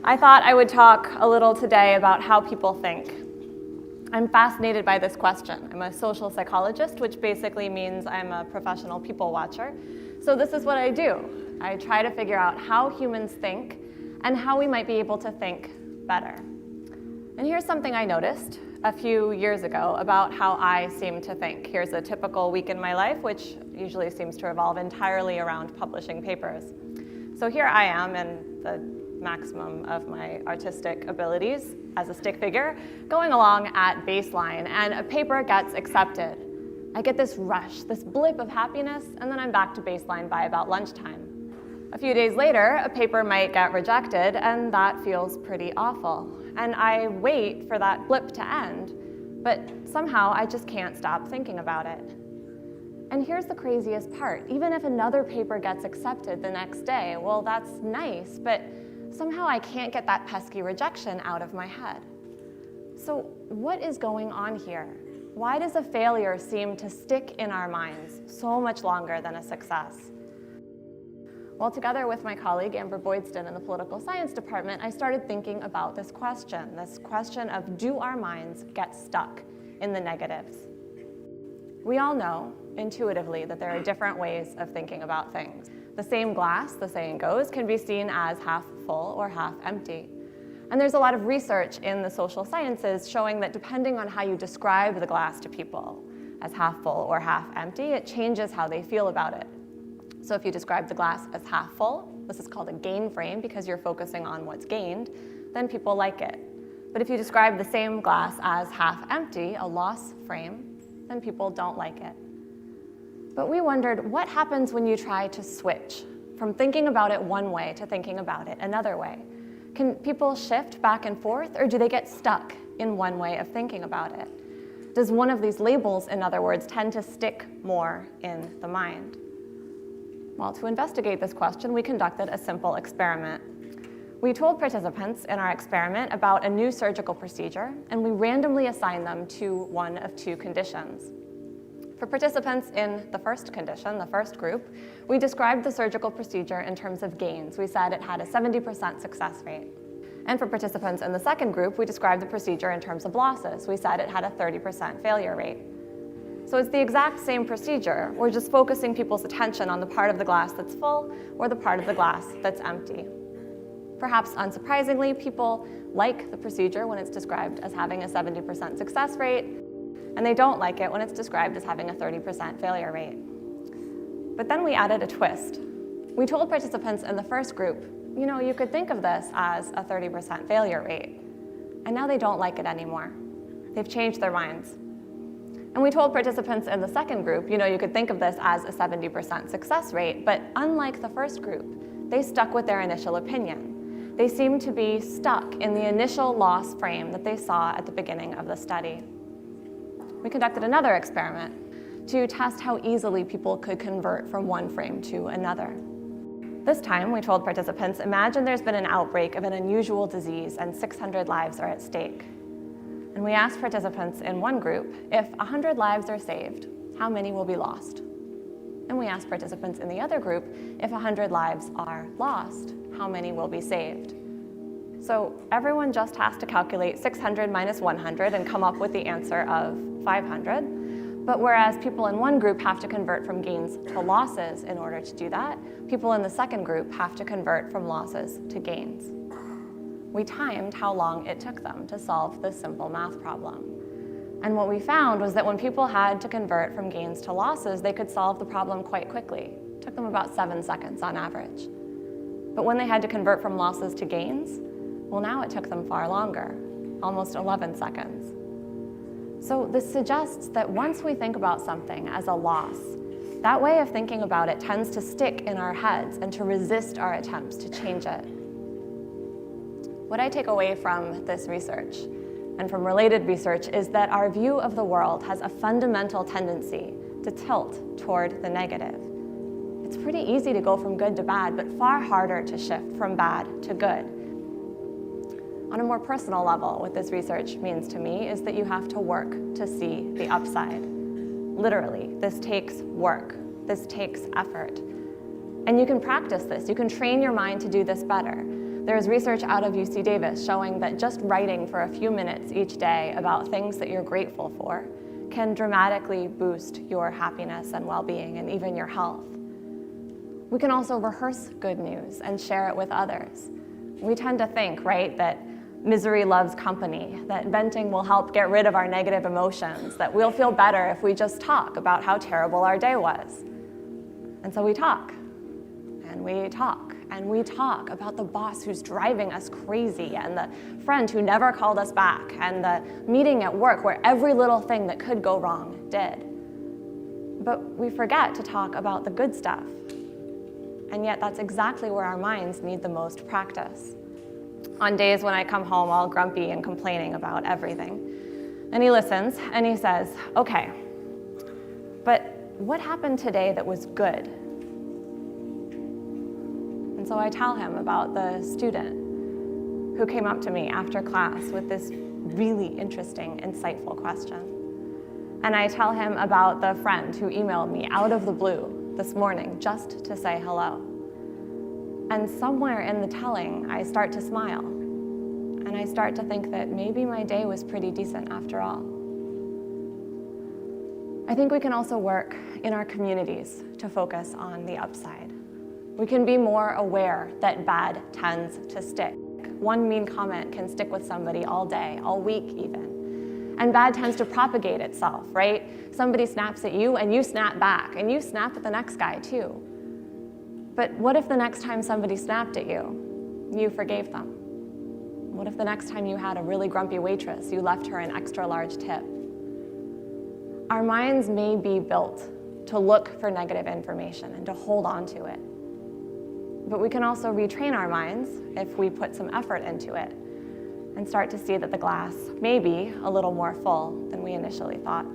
I thought I would talk a little today about how people think. I'm fascinated by this question. I'm a social psychologist, which basically means I'm a professional people watcher. So this is what I do. I try to figure out how humans think and how we might be able to think better. And here's something I noticed a few years ago about how I seem to think. Here's a typical week in my life, which usually seems to revolve entirely around publishing papers. So here I am in the maximum of my artistic abilities as a stick figure, going along at baseline, and a paper gets accepted. I get this rush, this blip of happiness, and then I'm back to baseline by about lunchtime. A few days later, a paper might get rejected, and that feels pretty awful. And I wait for that blip to end, but somehow I just can't stop thinking about it. And here's the craziest part. Even if another paper gets accepted the next day, well, that's nice, but somehow I can't get that pesky rejection out of my head. So what is going on here? Why does a failure seem to stick in our minds so much longer than a success? Well, together with my colleague Amber Boydston in the political science department, I started thinking about this question of do our minds get stuck in the negatives? We all know intuitively that there are different ways of thinking about things. The same glass, the saying goes, can be seen as half full or half empty. And there's a lot of research in the social sciences showing that depending on how you describe the glass to people, as half full or half empty, it changes how they feel about it. So if you describe the glass as half full, this is called a gain frame because you're focusing on what's gained, then people like it. But if you describe the same glass as half empty, a loss frame, then people don't like it. But we wondered, what happens when you try to switch from thinking about it one way to thinking about it another way? Can people shift back and forth, or do they get stuck in one way of thinking about it? Does one of these labels, in other words, tend to stick more in the mind? Well, to investigate this question, we conducted a simple experiment. We told participants in our experiment about a new surgical procedure, and we randomly assigned them to one of two conditions. For participants in the first condition, the first group, we described the surgical procedure in terms of gains. We said it had a 70% success rate. And for participants in the second group, we described the procedure in terms of losses. We said it had a 30% failure rate. So it's the exact same procedure. We're just focusing people's attention on the part of the glass that's full or the part of the glass that's empty. Perhaps unsurprisingly, people like the procedure when it's described as having a 70% success rate, and they don't like it when it's described as having a 30% failure rate. But then we added a twist. We told participants in the first group, you could think of this as a 30% failure rate. And now they don't like it anymore. They've changed their minds. And we told participants in the second group, you could think of this as a 70% success rate, but unlike the first group, they stuck with their initial opinion. They seemed to be stuck in the initial loss frame that they saw at the beginning of the study. We conducted another experiment to test how easily people could convert from one frame to another. This time, we told participants, imagine there's been an outbreak of an unusual disease and 600 lives are at stake. And we asked participants in one group, if 100 lives are saved, how many will be lost? And we asked participants in the other group, if 100 lives are lost, how many will be saved? So everyone just has to calculate 600 minus 100 and come up with the answer of 500. But whereas people in one group have to convert from gains to losses in order to do that, people in the second group have to convert from losses to gains. We timed how long it took them to solve this simple math problem. And what we found was that when people had to convert from gains to losses, they could solve the problem quite quickly. It took them about 7 seconds on average. But when they had to convert from losses to gains, well, now it took them far longer, almost 11 seconds. So this suggests that once we think about something as a loss, that way of thinking about it tends to stick in our heads and to resist our attempts to change it. What I take away from this research and from related research is that our view of the world has a fundamental tendency to tilt toward the negative. It's pretty easy to go from good to bad, but far harder to shift from bad to good. On a more personal level, what this research means to me is that you have to work to see the upside. Literally, this takes work. This takes effort. And you can practice this. You can train your mind to do this better. There's research out of UC Davis showing that just writing for a few minutes each day about things that you're grateful for can dramatically boost your happiness and well-being and even your health. We can also rehearse good news and share it with others. We tend to think, right, that misery loves company, that venting will help get rid of our negative emotions, that we'll feel better if we just talk about how terrible our day was. And so we talk, and we talk, and we talk about the boss who's driving us crazy, and the friend who never called us back, and the meeting at work where every little thing that could go wrong did. But we forget to talk about the good stuff. And yet that's exactly where our minds need the most practice. On days when I come home all grumpy and complaining about everything. And he listens and he says, okay, but what happened today that was good? And so I tell him about the student who came up to me after class with this really interesting, insightful question. And I tell him about the friend who emailed me out of the blue this morning just to say hello. And somewhere in the telling, I start to smile. And I start to think that maybe my day was pretty decent after all. I think we can also work in our communities to focus on the upside. We can be more aware that bad tends to stick. One mean comment can stick with somebody all day, all week even. And bad tends to propagate itself, right? Somebody snaps at you and you snap back, and you snap at the next guy too. But what if the next time somebody snapped at you, you forgave them? What if the next time you had a really grumpy waitress, you left her an extra large tip? Our minds may be built to look for negative information and to hold on to it. But we can also retrain our minds if we put some effort into it and start to see that the glass may be a little more full than we initially thought.